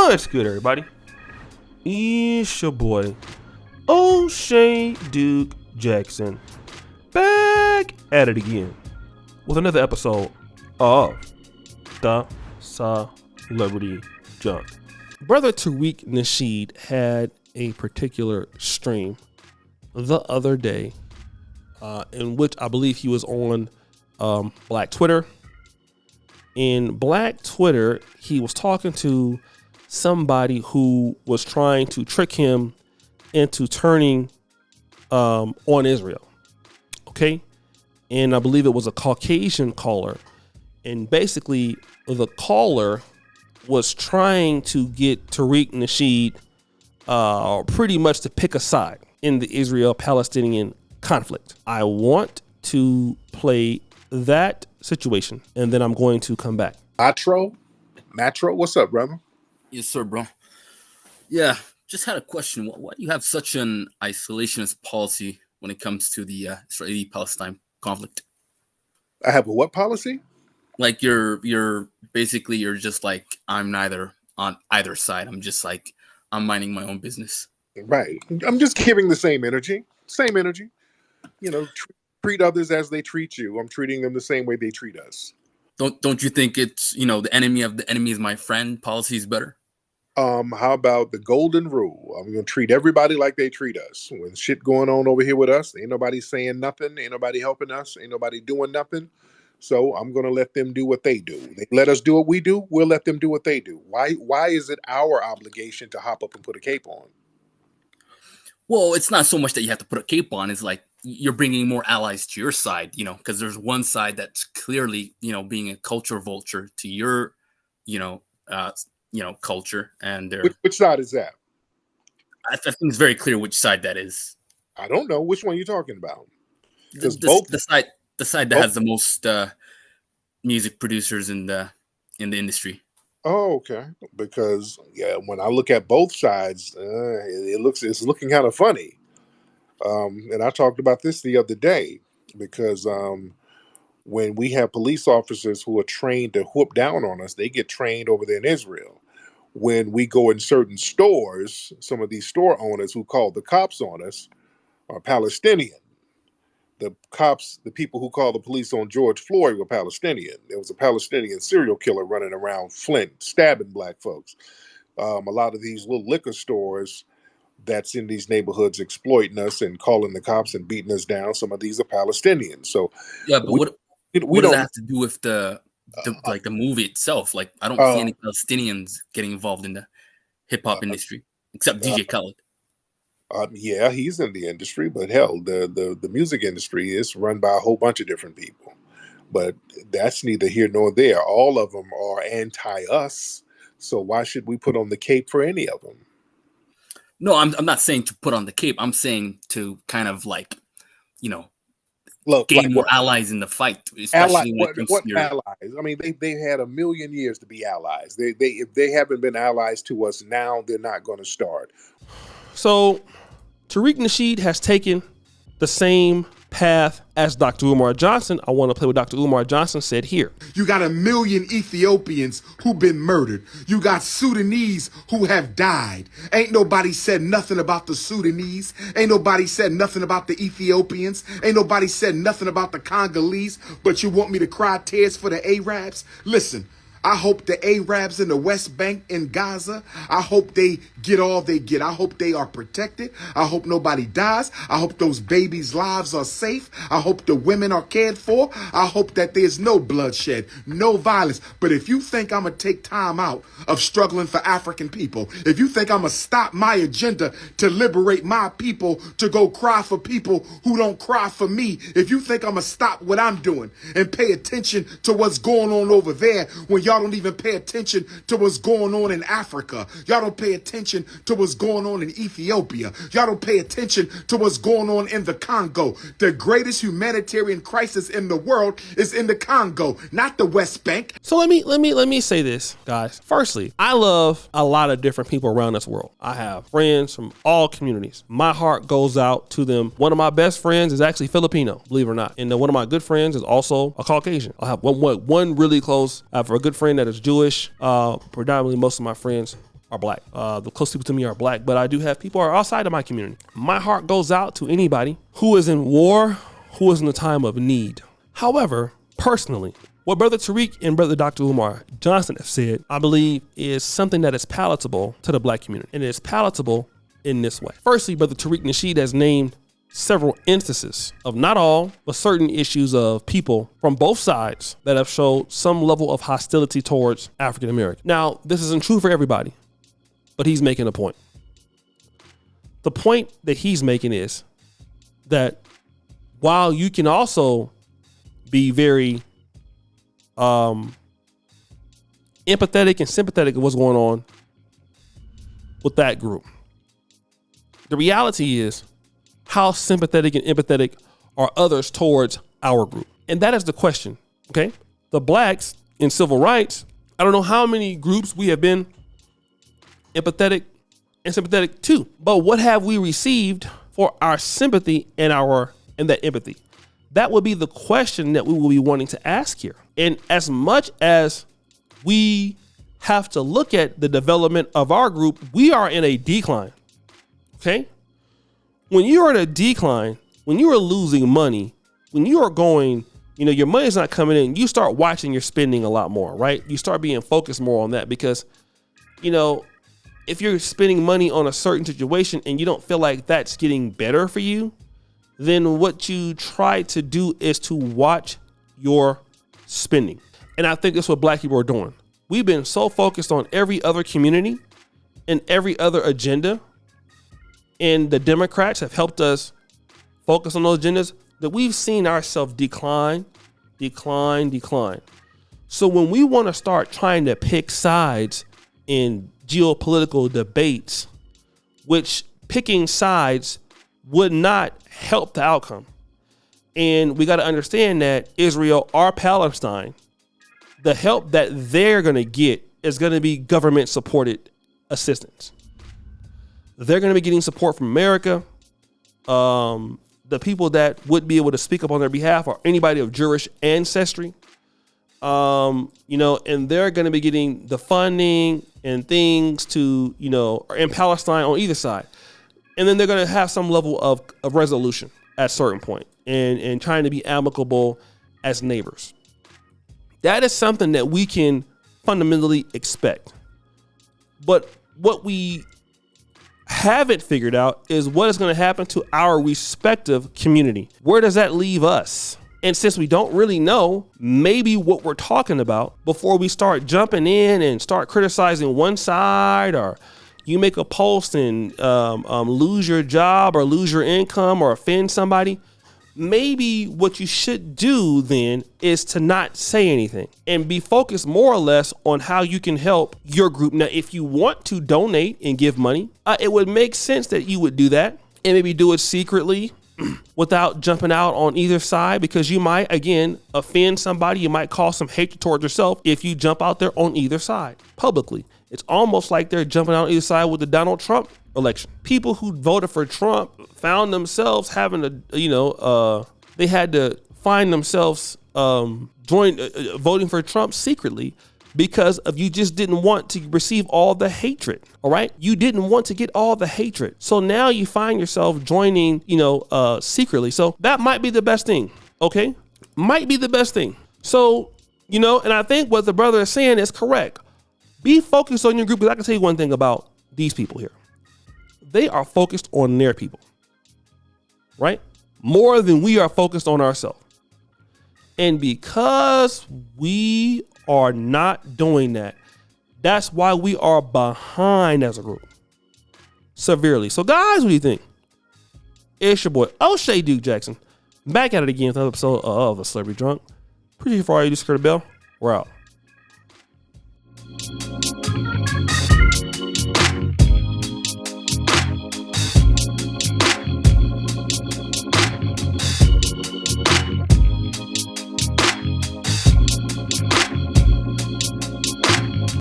What's good, everybody? It's your boy, O'Shea Duke Jackson, back at it again with another episode of The Celebrity Junk. Brother Tariq Nasheed had a particular stream the other day in which I believe he was on Black Twitter. In Black Twitter, he was talking to somebody who was trying to trick him into turning on Israel. Okay. And I believe it was a Caucasian caller. And basically the caller was trying to get Tariq Nasheed pretty much to pick a side in the Israel-Palestinian conflict. I want to play that situation, and then I'm going to come back. Matro, what's up, brother? Yes, sir, bro. Yeah, just had a question. Why do you have such an isolationist policy when it comes to the Israeli-Palestine conflict? I have a what policy? Like you're basically you're just like, I'm neither on either side. I'm just like, I'm minding my own business. Right. I'm just giving the same energy. You know, treat others as they treat you. I'm treating them the same way they treat us. Don't you think it's, the enemy of the enemy is my friend policy is better? How about the golden rule? I'm going to treat everybody like they treat us. When shit going on over here with us, ain't nobody saying nothing, ain't nobody helping us, ain't nobody doing nothing. So I'm going to let them do what they do. They let us do what we do, we'll let them do what they do. Why is it our obligation to hop up and put a cape on? Well, it's not so much that you have to put a cape on. It's like you're bringing more allies to your side, because there's one side that's clearly, being a culture vulture to your, culture. And which side is that? I think it's very clear which side that is. I don't know which one you're talking about. The side that has the most music producers in the industry. Oh, okay. Because when I look at both sides, it's looking kind of funny. And I talked about this the other day because when we have police officers who are trained to whoop down on us, they get trained over there in Israel. When we go in certain stores, some of these store owners who call the cops on us are Palestinian. The cops, the people who called the police on George Floyd were Palestinian. There was a Palestinian serial killer running around Flint, stabbing black folks. A lot of these little liquor stores that's in these neighborhoods exploiting us and calling the cops and beating us down. Some of these are Palestinians. So yeah, but what does that have to do with the movie itself? Like, I don't see any Palestinians getting involved in the hip hop industry except DJ Khaled. Yeah, he's in the industry, but hell, the music industry is run by a whole bunch of different people. But that's neither here nor there. All of them are anti-us. So why should we put on the cape for any of them? No, I'm not saying to put on the cape. I'm saying to kind of gain more allies in the fight. Especially what allies? I mean, they had 1,000,000 years to be allies. If they haven't been allies to us now, they're not going to start. So Tariq Nasheed has taken the same path as Dr. Umar Johnson. I want to play what Dr. Umar Johnson said here. You got 1,000,000 Ethiopians who've been murdered. You got Sudanese who have died. Ain't nobody said nothing about the Sudanese. Ain't nobody said nothing about the Ethiopians. Ain't nobody said nothing about the Congolese. But you want me to cry tears for the Arabs? Listen, I hope the Arabs in the West Bank in Gaza, I hope they get all they get. I hope they are protected. I hope nobody dies. I hope those babies' lives are safe. I hope the women are cared for. I hope that there's no bloodshed, no violence. But if you think I'm going to take time out of struggling for African people, if you think I'm going to stop my agenda to liberate my people to go cry for people who don't cry for me, if you think I'm going to stop what I'm doing and pay attention to what's going on over there when y'all don't even pay attention to what's going on in Africa. Y'all don't pay attention to what's going on in Ethiopia. Y'all don't pay attention to what's going on in the Congo. The greatest humanitarian crisis in the world is in the Congo, not the West Bank. So let me say this, guys. Firstly, I love a lot of different people around this world. I have friends from all communities. My heart goes out to them. One of my best friends is actually Filipino, believe it or not. And one of my good friends is also a Caucasian. I have one really close. I have a good friend that is Jewish. Predominantly most of my friends are black. The close people to me are black, but I do have people who are outside of my community. My heart goes out to anybody who is in war, who is in a time of need. However, personally, what Brother Tariq and Brother Dr. Umar Johnson have said, I believe, is something that is palatable to the black community. And it is palatable in this way. Firstly, Brother Tariq Nasheed has named several instances of not all, but certain issues of people from both sides that have showed some level of hostility towards African Americans. Now, this isn't true for everybody, but he's making a point. The point that he's making is that while you can also be very empathetic and sympathetic of what's going on with that group, the reality is, how sympathetic and empathetic are others towards our group? And that is the question, okay? The blacks in civil rights, I don't know how many groups we have been empathetic and sympathetic to, but what have we received for our sympathy and that empathy? That would be the question that we will be wanting to ask here. And as much as we have to look at the development of our group, we are in a decline, okay? When you are in a decline, when you are losing money, when you are going, your money's not coming in, you start watching your spending a lot more, right? You start being focused more on that because, if you're spending money on a certain situation and you don't feel like that's getting better for you, then what you try to do is to watch your spending. And I think that's what black people are doing. We've been so focused on every other community and every other agenda, and the Democrats have helped us focus on those agendas, that we've seen ourselves decline. So when we want to start trying to pick sides in geopolitical debates, which picking sides would not help the outcome. And we got to understand that Israel or Palestine, the help that they're going to get is going to be government supported assistance. They're going to be getting support from America. The people that would be able to speak up on their behalf are anybody of Jewish ancestry. And they're going to be getting the funding and things to, in Palestine on either side. And then they're going to have some level of resolution at a certain point and trying to be amicable as neighbors. That is something that we can fundamentally expect. But what we haven't figured out is what is going to happen to our respective community. Where does that leave us? And since we don't really know maybe what we're talking about before we start jumping in and start criticizing one side, or you make a post and lose your job or lose your income or offend somebody, maybe what you should do then is to not say anything and be focused more or less on how you can help your group. Now, if you want to donate and give money, it would make sense that you would do that and maybe do it secretly without jumping out on either side, because you might, again, offend somebody. You might cause some hatred towards yourself if you jump out there on either side publicly. It's almost like they're jumping out on either side with the Donald Trump election. People who voted for Trump found themselves having they had to find themselves voting for Trump secretly because of you just didn't want to receive all the hatred. All right. You didn't want to get all the hatred. So now you find yourself joining, secretly. So that might be the best thing. OK, might be the best thing. So, and I think what the brother is saying is correct. Be focused on your group. Because I can tell you one thing about these people here. They are focused on their people. Right. More than we are focused on ourselves. And because we are not doing that, that's why we are behind as a group severely. So guys, what do you think? It's your boy O'Shea Duke Jackson back at it again with another episode of The Celebrity Drunk. Appreciate you for all you do. Secure the bell. We're out.